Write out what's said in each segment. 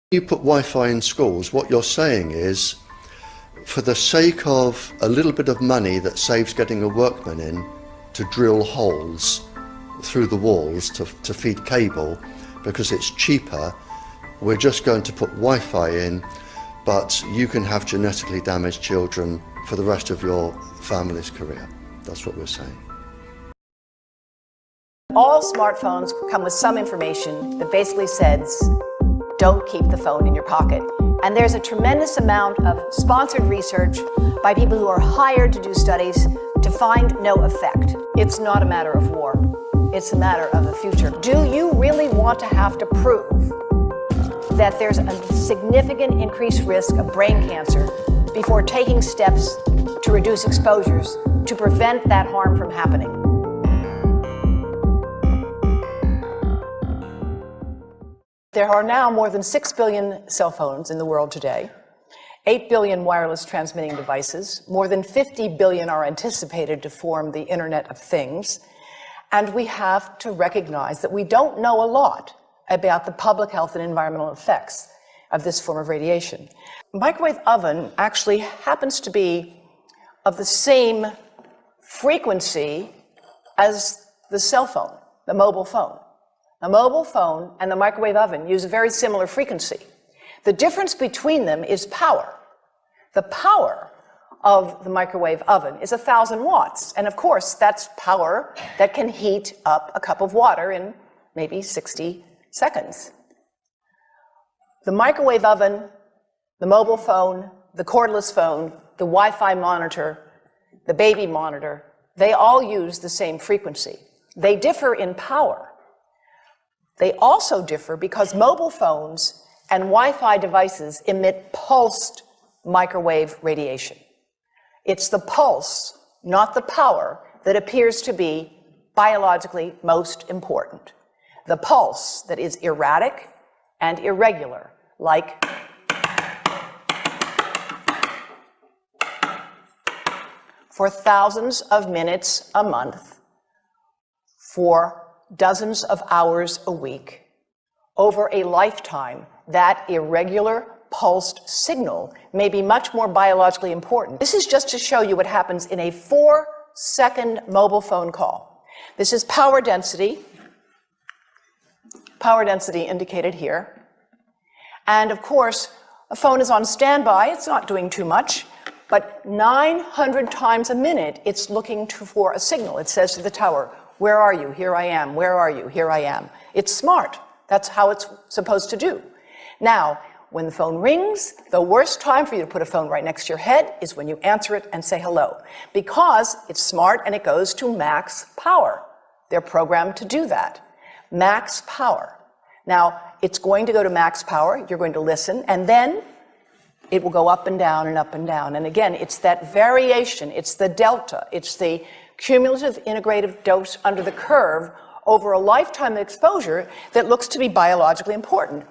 You put Wi-Fi in schools, what you're saying is, for the sake of a little bit of money that saves getting a workman in to drill holes through the walls to feed cable, because it's cheaper, we're just going to put Wi-Fi in, but you can have genetically damaged children for the rest of your family's career. That's what we're saying. All smartphones come with some information that basically says, don't keep the phone in your pocket. And there's a tremendous amount of sponsored research by people who are hired to do studies to find no effect. It's not a matter of war. It's a matter of the future. Do you really want to have to prove that there's a significant increased risk of brain cancer before taking steps to reduce exposures to prevent that harm from happening? There are now more than 6 billion cell phones in the world today, 8 billion wireless transmitting devices, more than 50 billion are anticipated to form the Internet of Things, and we have to recognize that we don't know a lot about the public health and environmental effects of this form of radiation. A microwave oven actually happens to be of the same frequency as the cell phone, the mobile phone. The mobile phone and the microwave oven use a very similar frequency. The difference between them is power. The power of the microwave oven is 1,000 watts. And of course, that's power that can heat up a cup of water in maybe 60 seconds. The microwave oven, the mobile phone, the cordless phone, the Wi-Fi monitor, the baby monitor, they all use the same frequency. They differ in power. They also differ because mobile phones and Wi-Fi devices emit pulsed microwave radiation. It's the pulse, not the power, that appears to be biologically most important. The pulse that is erratic and irregular, like for thousands of minutes a month, for dozens of hours a week, over a lifetime, that irregular pulsed signal may be much more biologically important. This is just to show you what happens in a 4-second mobile phone call. This is power density indicated here. And of course, a phone is on standby, it's not doing too much, but 900 times a minute, it's looking for a signal. It says to the tower, where are you? Here I am. Where are you? Here I am. It's smart. That's how it's supposed to do. Now, when the phone rings, the worst time for you to put a phone right next to your head is when you answer it and say hello, because it's smart and it goes to max power. They're programmed to do that. Max power. Now, it's going to go to max power. You're going to listen, and then it will go up and down and up and down. And again, it's that variation. It's the delta. It's the cumulative integrative dose under the curve over a lifetime of exposure that looks to be biologically important.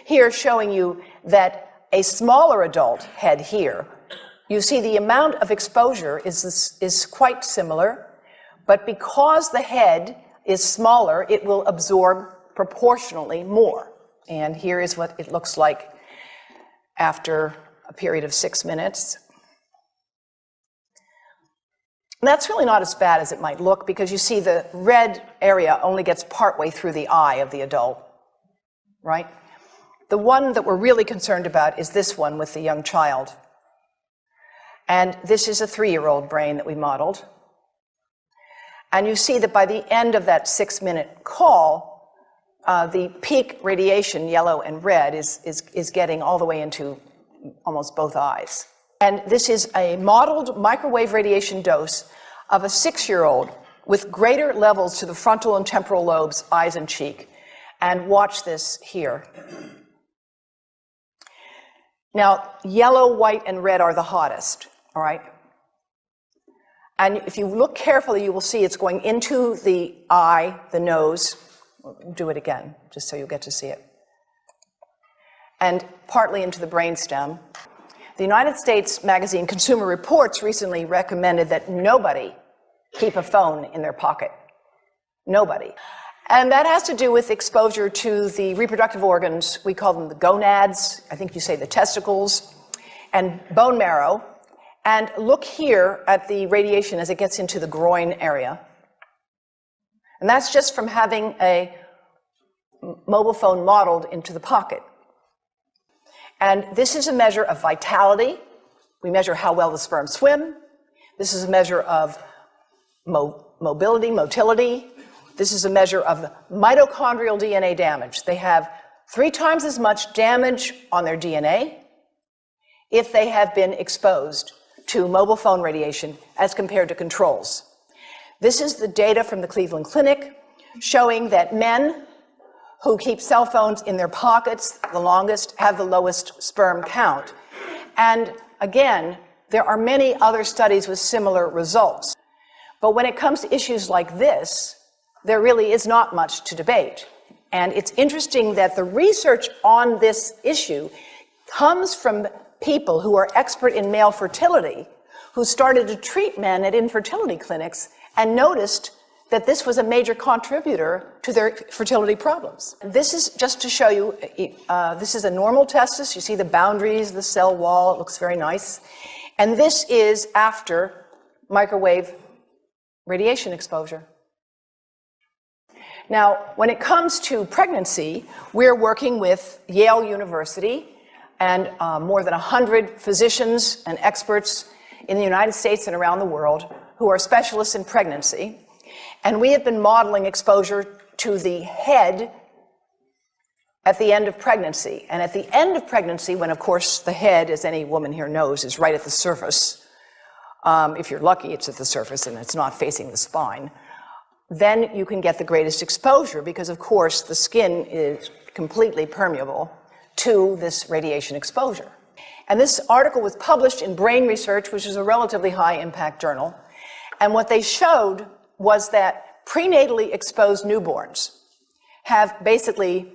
Here, showing you that a smaller adult head here, you see the amount of exposure is quite similar, but because the head is smaller, it will absorb proportionally more. And here is what it looks like after a period of 6 minutes. That's really not as bad as it might look, because you see the red area only gets partway through the eye of the adult, right? The one that we're really concerned about is this one with the young child. And this is a 3-year-old brain that we modeled. And you see that by the end of that 6-minute call, the peak radiation, yellow and red, is getting all the way into almost both eyes. And this is a modeled microwave radiation dose of a 6-year-old with greater levels to the frontal and temporal lobes, eyes and cheek. And watch this here. Now, yellow, white, and red are the hottest, all right? And if you look carefully, you will see it's going into the eye, the nose. Do it again, just so you'll get to see it. And partly into the brainstem. The United States magazine Consumer Reports recently recommended that nobody keep a phone in their pocket. Nobody. And that has to do with exposure to the reproductive organs. We call them the gonads, I think you say the testicles, and bone marrow. And look here at the radiation as it gets into the groin area. And that's just from having a mobile phone modeled into the pocket. And this is a measure of vitality. We measure how well the sperm swim. This is a measure of motility. This is a measure of mitochondrial DNA damage. They have 3 times as much damage on their DNA if they have been exposed to mobile phone radiation as compared to controls. This is the data from the Cleveland Clinic showing that men who keep cell phones in their pockets the longest have the lowest sperm count. And again, there are many other studies with similar results. But when it comes to issues like this, there really is not much to debate. And it's interesting that the research on this issue comes from people who are expert in male fertility, who started to treat men at infertility clinics and noticed that this was a major contributor to their fertility problems. This is just to show you, this is a normal testis. You see the boundaries, the cell wall, it looks very nice. And this is after microwave radiation exposure. Now, when it comes to pregnancy, we're working with Yale University and more than 100 physicians and experts in the United States and around the world who are specialists in pregnancy. And we have been modeling exposure to the head at the end of pregnancy. And at the end of pregnancy, when of course the head, as any woman here knows, is right at the surface, if you're lucky it's at the surface and it's not facing the spine, then you can get the greatest exposure because of course the skin is completely permeable to this radiation exposure. And this article was published in Brain Research, which is a relatively high impact journal. And what they showed was that prenatally exposed newborns have basically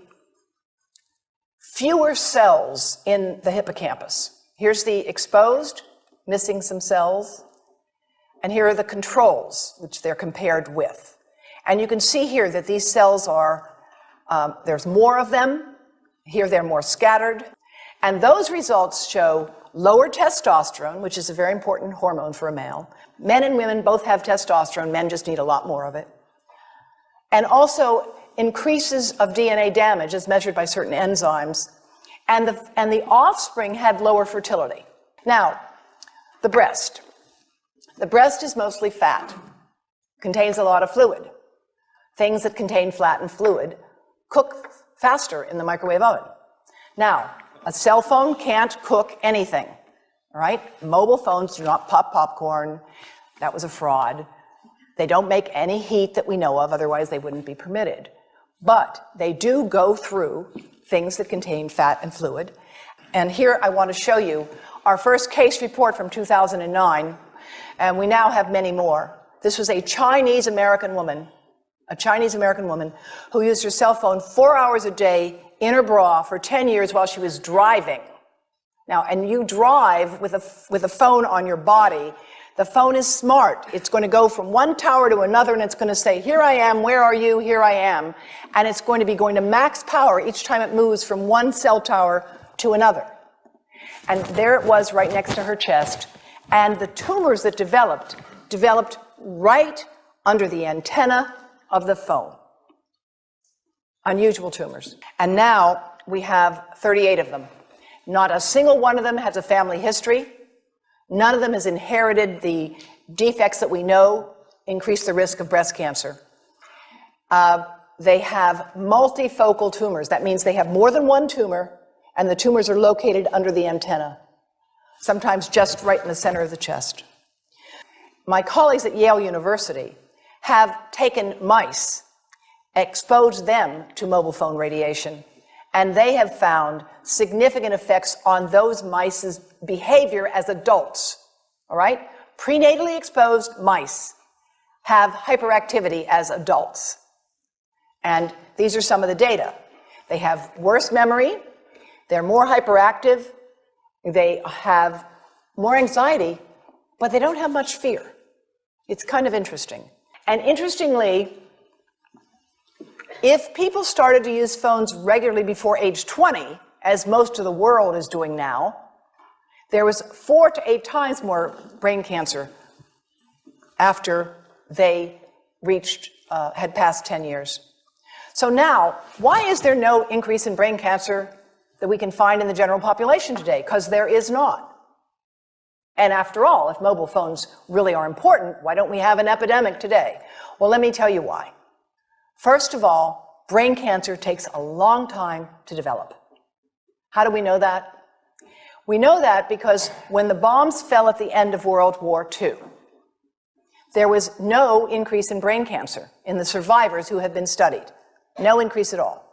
fewer cells in the hippocampus. Here's the exposed, missing some cells, and here are the controls, which they're compared with. And you can see here that these cells are, there's more of them. Here they're more scattered. And those results show lower testosterone, which is a very important hormone for a male. Men and women both have testosterone. Men just need a lot more of it. And also increases of DNA damage as measured by certain enzymes. And the offspring had lower fertility. Now, the breast. The breast is mostly fat, contains a lot of fluid. Things that contain fat and fluid cook faster in the microwave oven. Now, a cell phone can't cook anything, all right? Mobile phones do not pop popcorn. That was a fraud. They don't make any heat that we know of, otherwise they wouldn't be permitted. But they do go through things that contain fat and fluid. And here I want to show you our first case report from 2009, and we now have many more. This was a Chinese-American woman who used her cell phone 4 hours a day in her bra for 10 years while she was driving. Now, and you drive with a phone on your body. The phone is smart. It's going to go from one tower to another, and it's going to say, here I am, where are you, here I am. And it's going to max power each time it moves from one cell tower to another. And there it was right next to her chest. And the tumors that developed right under the antenna of the phone. Unusual tumors. And now we have 38 of them. Not a single one of them has a family history. None of them has inherited the defects that we know increase the risk of breast cancer. They have multifocal tumors. That means they have more than one tumor, and the tumors are located under the antenna, sometimes just right in the center of the chest. My colleagues at Yale University have taken mice, exposed them to mobile phone radiation, and they have found significant effects on those mice's behavior as adults, all right? Prenatally exposed mice have hyperactivity as adults. And these are some of the data. They have worse memory, they're more hyperactive, they have more anxiety, but they don't have much fear. It's kind of interesting. And interestingly, If people started to use phones regularly before age 20, as most of the world is doing now, there was 4 to 8 times more brain cancer after they had passed 10 years. So now, why is there no increase in brain cancer that we can find in the general population today? Because there is not. And after all, if mobile phones really are important, why don't we have an epidemic today? Well, let me tell you why. First of all, brain cancer takes a long time to develop. How do we know that? We know that because when the bombs fell at the end of World War II, there was no increase in brain cancer in the survivors who had been studied. No increase at all.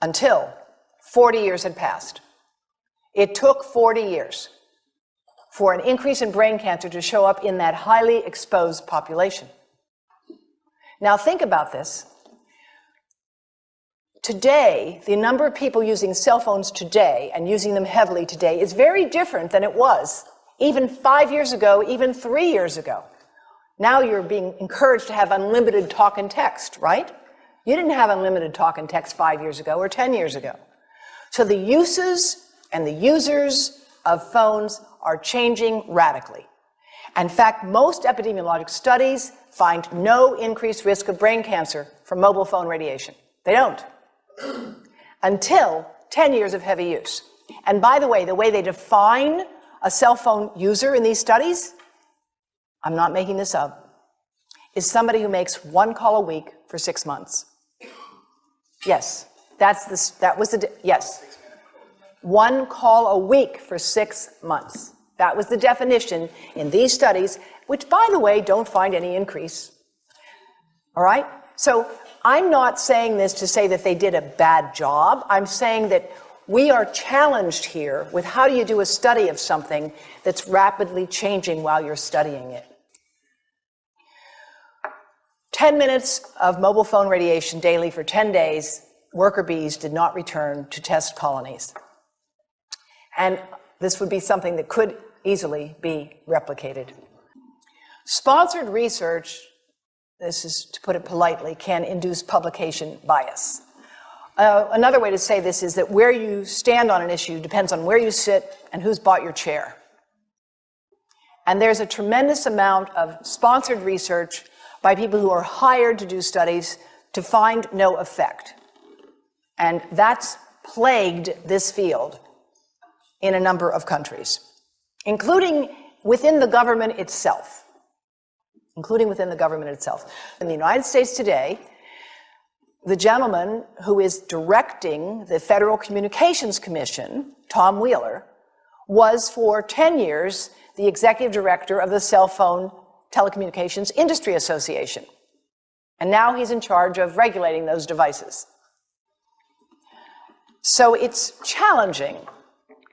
Until 40 years had passed. It took 40 years for an increase in brain cancer to show up in that highly exposed population. Now think about this. Today, the number of people using cell phones today and using them heavily today is very different than it was even 5 years ago, even 3 years ago. Now you're being encouraged to have unlimited talk and text, right? You didn't have unlimited talk and text 5 years ago or 10 years ago. So the uses and the users of phones are changing radically. In fact, most epidemiologic studies find no increased risk of brain cancer from mobile phone radiation. They don't. Until 10 years of heavy use. And by the way they define a cell phone user in these studies, I'm not making this up, is somebody who makes 1 call a week for 6 months. Yes, yes. 1 call a week for 6 months. That was the definition in these studies, which, by the way, don't find any increase. All right? So I'm not saying this to say that they did a bad job. I'm saying that we are challenged here with how do you do a study of something that's rapidly changing while you're studying it. 10 minutes of mobile phone radiation daily for 10 days, worker bees did not return to test colonies. And this would be something that could easily be replicated. Sponsored research, this is to put it politely, can induce publication bias. Another way to say this is that where you stand on an issue depends on where you sit and who's bought your chair. And there's a tremendous amount of sponsored research by people who are hired to do studies to find no effect. And that's plagued this field in a number of countries, including within the government itself. In the United States today, the gentleman who is directing the Federal Communications Commission, Tom Wheeler, was for 10 years the executive director of the Cell Phone Telecommunications Industry Association. And now he's in charge of regulating those devices. So it's challenging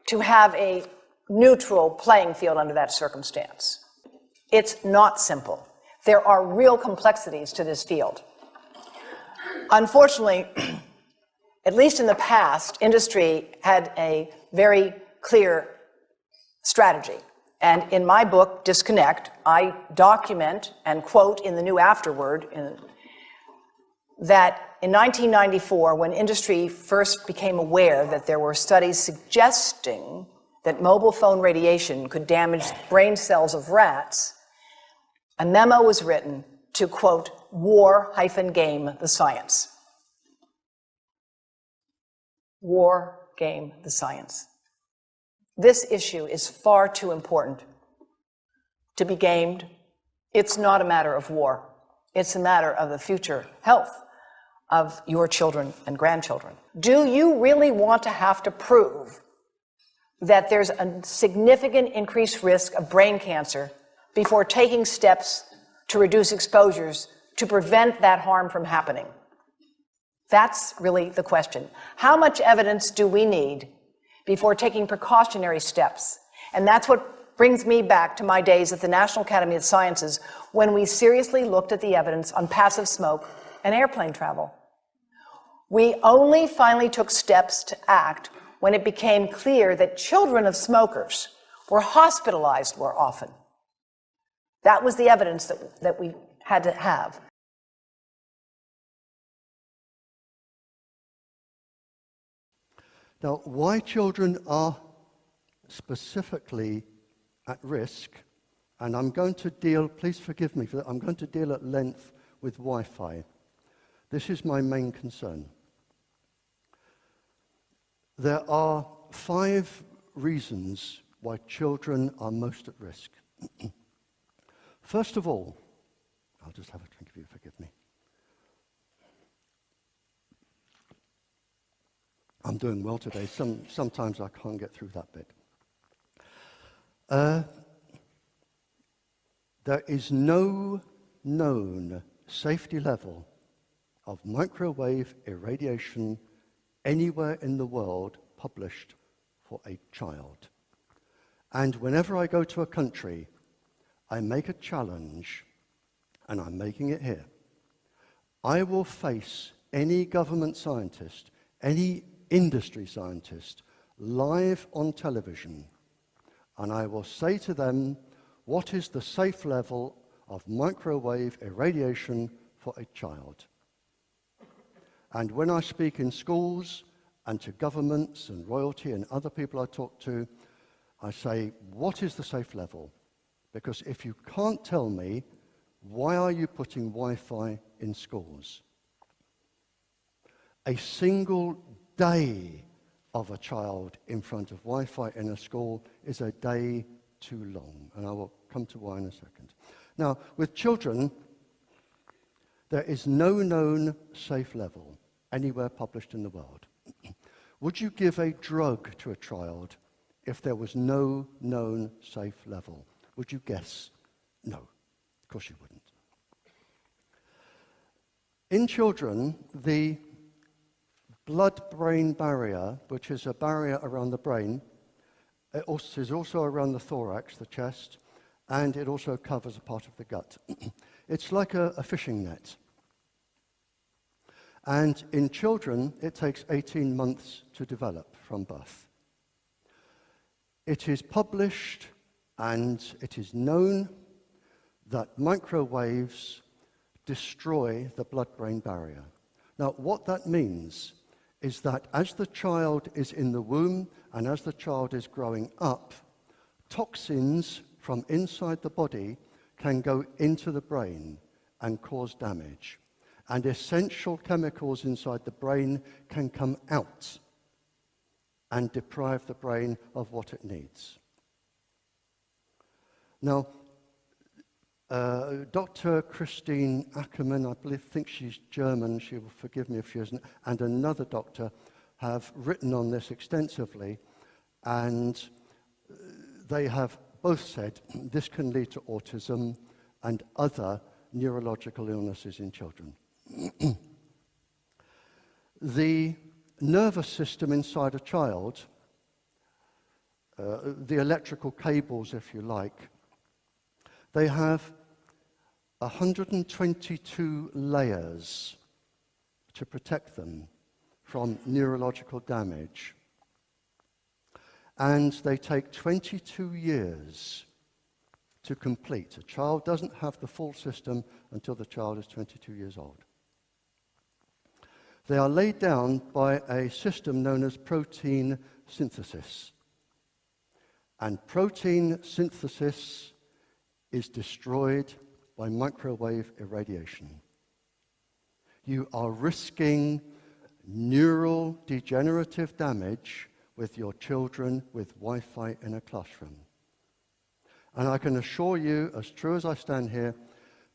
to have a neutral playing field under that circumstance. It's not simple. There are real complexities to this field. Unfortunately, at least in the past, industry had a very clear strategy. And in my book, Disconnect, I document and quote in the new afterword that in 1994, when industry first became aware that there were studies suggesting that mobile phone radiation could damage brain cells of rats, a memo was written to, quote, war-game the science. War-game the science. This issue is far too important to be gamed. It's not a matter of war. It's a matter of the future health of your children and grandchildren. Do you really want to have to prove that there's a significant increased risk of brain cancer before taking steps to reduce exposures to prevent that harm from happening? That's really the question. How much evidence do we need before taking precautionary steps? And that's what brings me back to my days at the National Academy of Sciences when we seriously looked at the evidence on passive smoke and airplane travel. We only finally took steps to act when it became clear that children of smokers were hospitalized more often. That was the evidence that we had to have. Now, why children are specifically at risk, and I'm going to deal, please forgive me for that, I'm going to deal at length with Wi-Fi. This is my main concern. There are 5 reasons why children are most at risk. First of all, I'll just have a drink if you forgive me. I'm doing well today. Sometimes I can't get through that bit. There is no known safety level of microwave irradiation anywhere in the world published for a child. And whenever I go to a country, I make a challenge, and I'm making it here. I will face any government scientist, any industry scientist, live on television, and I will say to them, what is the safe level of microwave irradiation for a child? And when I speak in schools and to governments and royalty and other people I talk to, I say, what is the safe level? Because if you can't tell me, why are you putting Wi-Fi in schools? A single day of a child in front of Wi-Fi in a school is a day too long, and I will come to why in a second. Now, with children, there is no known safe level anywhere published in the world. Would you give a drug to a child if there was no known safe level? Would you guess? No, of course you wouldn't. In children, the blood-brain barrier, which is a barrier around the brain, it is also around the thorax, the chest, and it also covers a part of the gut. It's like a fishing net. And in children, it takes 18 months to develop from birth. It is published and it is known that microwaves destroy the blood-brain barrier. Now, what that means is that as the child is in the womb and as the child is growing up, toxins from inside the body can go into the brain and cause damage. And essential chemicals inside the brain can come out and deprive the brain of what it needs. Now, Dr. Christine Ackermann, I think she's German, she will forgive me if she isn't, and another doctor have written on this extensively, and they have both said this can lead to autism and other neurological illnesses in children. The nervous system inside a child, the electrical cables, if you like, they have 122 layers to protect them from neurological damage. And they take 22 years to complete. A child doesn't have the full system until the child is 22 years old. They are laid down by a system known as protein synthesis. And protein synthesis is destroyed by microwave irradiation. You are risking neural degenerative damage with your children with Wi-Fi in a classroom. And I can assure you, as true as I stand here,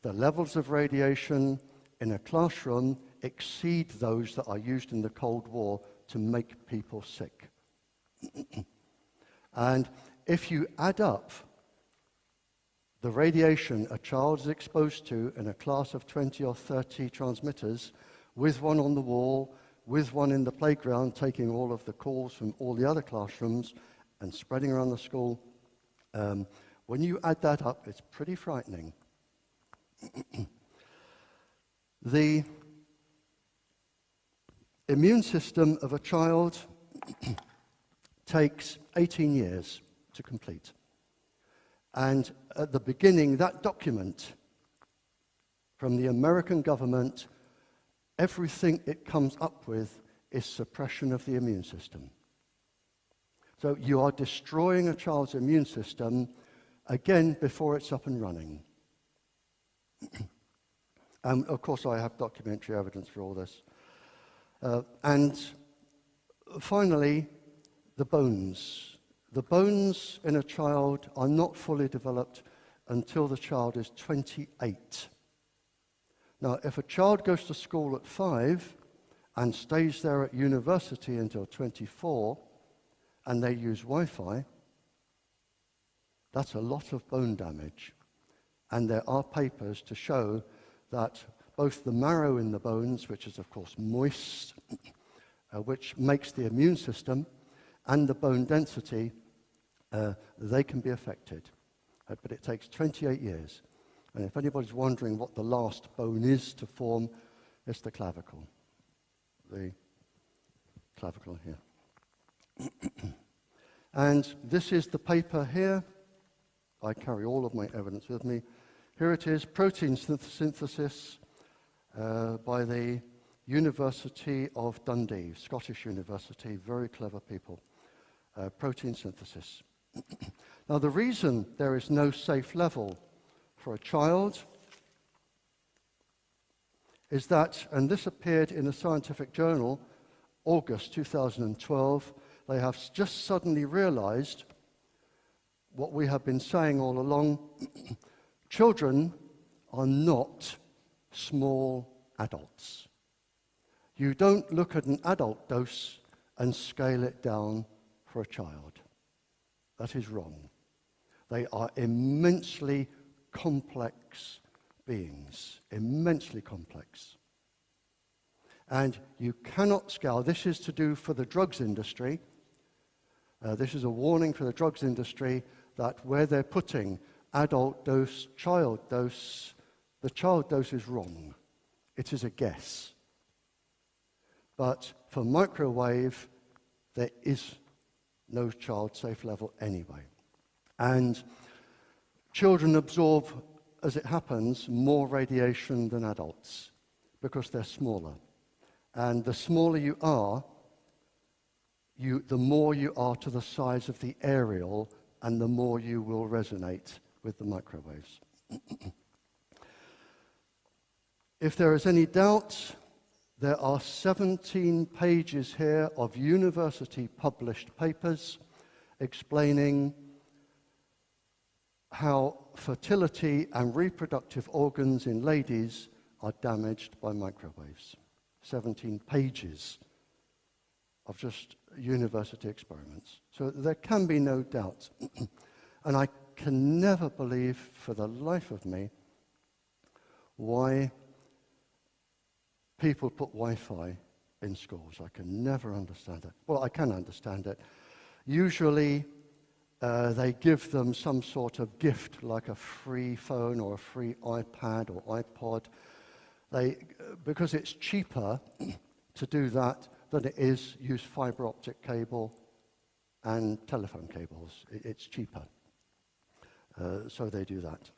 the levels of radiation in a classroom exceed those that are used in the Cold War to make people sick. And if you add up the radiation a child is exposed to in a class of 20 or 30 transmitters, with one on the wall, with one in the playground, taking all of the calls from all the other classrooms and spreading around the school, when you add that up, it's pretty frightening. The immune system of a child takes 18 years to complete. And at the beginning, that document from the American government, everything it comes up with is suppression of the immune system. So you are destroying a child's immune system, again, before it's up and running. And of course, I have documentary evidence for all this. And finally, the bones. The bones in a child are not fully developed until the child is 28. Now, if a child goes to school at 5 and stays there at university until 24, and they use Wi-Fi, that's a lot of bone damage. And there are papers to show that both the marrow in the bones, which is of course moist, which makes the immune system, and the bone density, they can be affected. But it takes 28 years. And if anybody's wondering what the last bone is to form, it's the clavicle. The clavicle here. And this is the paper here. I carry all of my evidence with me. Here it is, protein synthesis by the University of Dundee, Scottish University, very clever people. Protein synthesis. Now, the reason there is no safe level for a child is that, and this appeared in a scientific journal, August 2012, they have just suddenly realized what we have been saying all along. Children are not small adults. You don't look at an adult dose and scale it down for a child. That is wrong. They are immensely complex beings, immensely complex. And you cannot scale. This is to do for the drugs industry. This is a warning for the drugs industry that where they're putting adult dose, child dose, the child dose is wrong. It is a guess. But for microwave, there is no child safe level anyway. And children absorb, as it happens, more radiation than adults because they're smaller. And the smaller you are, the more you are to the size of the aerial, and the more you will resonate with the microwaves. If there is any doubt, there are 17 pages here of university-published papers explaining how fertility and reproductive organs in ladies are damaged by microwaves. 17 pages of just university experiments. So there can be no doubt. And I can never believe for the life of me why people put Wi-Fi in schools. I can never understand it. Well, I can understand it. Usually they give them some sort of gift like a free phone or a free iPad or iPod. Because it's cheaper to do that than it is use fiber optic cable and telephone cables. It's cheaper. So they do that.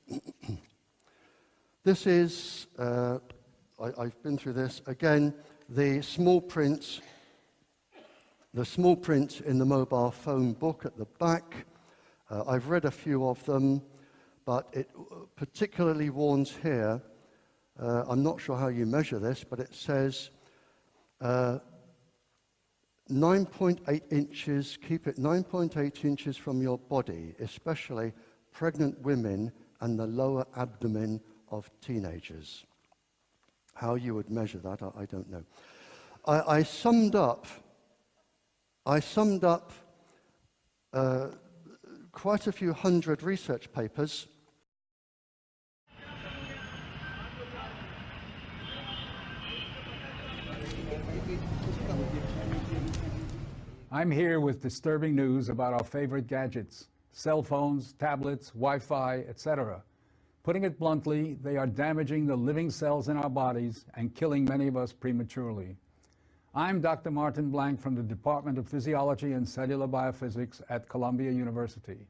This is, I've been through this. Again, the small print in the mobile phone book at the back. I've read a few of them, but it particularly warns here. I'm not sure how you measure this, but it says 9.8 inches, keep it 9.8 inches from your body, especially pregnant women and the lower abdomen of teenagers. How you would measure that, I don't know. I summed up quite a few hundred research papers. I'm here with disturbing news about our favorite gadgets, cell phones, tablets, Wi-Fi, etc. Putting it bluntly, they are damaging the living cells in our bodies and killing many of us prematurely. I'm Dr. Martin Blank from the Department of Physiology and Cellular Biophysics at Columbia University.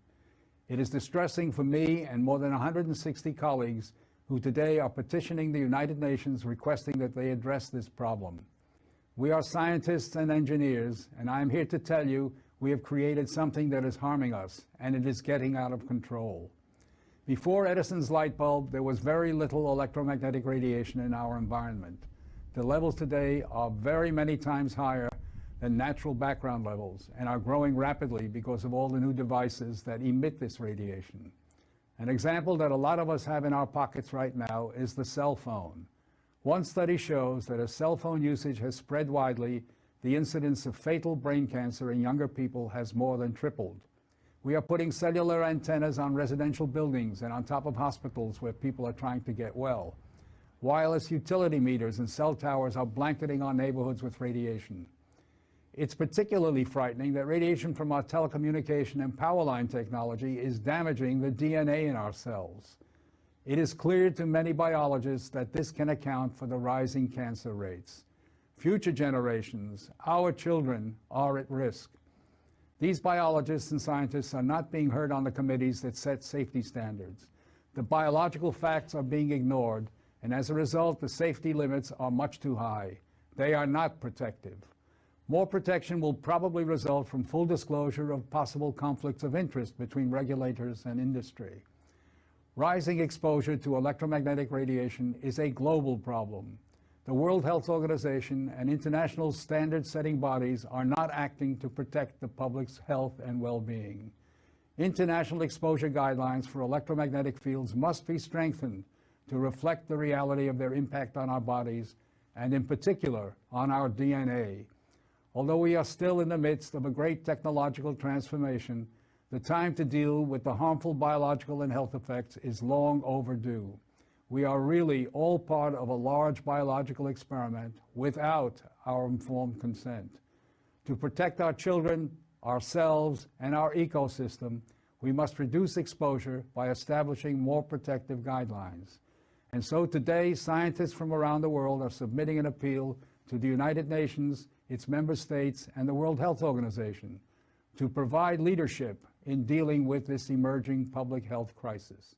It is distressing for me and more than 160 colleagues who today are petitioning the United Nations requesting that they address this problem. We are scientists and engineers, and I'm here to tell you we have created something that is harming us, and it is getting out of control. Before Edison's light bulb, there was very little electromagnetic radiation in our environment. The levels today are very many times higher than natural background levels and are growing rapidly because of all the new devices that emit this radiation. An example that a lot of us have in our pockets right now is the cell phone. One study shows that as cell phone usage has spread widely, the incidence of fatal brain cancer in younger people has more than tripled. We are putting cellular antennas on residential buildings and on top of hospitals where people are trying to get well. Wireless utility meters and cell towers are blanketing our neighborhoods with radiation. It's particularly frightening that radiation from our telecommunication and power line technology is damaging the DNA in our cells. It is clear to many biologists that this can account for the rising cancer rates. Future generations, our children, are at risk. These biologists and scientists are not being heard on the committees that set safety standards. The biological facts are being ignored, and as a result, the safety limits are much too high. They are not protective. More protection will probably result from full disclosure of possible conflicts of interest between regulators and industry. Rising exposure to electromagnetic radiation is a global problem. The World Health Organization and international standard-setting bodies are not acting to protect the public's health and well-being. International exposure guidelines for electromagnetic fields must be strengthened to reflect the reality of their impact on our bodies, and in particular, on our DNA. Although we are still in the midst of a great technological transformation, the time to deal with the harmful biological and health effects is long overdue. We are really all part of a large biological experiment without our informed consent. To protect our children, ourselves, and our ecosystem, we must reduce exposure by establishing more protective guidelines. And so today, scientists from around the world are submitting an appeal to the United Nations, its member states, and the World Health Organization to provide leadership in dealing with this emerging public health crisis.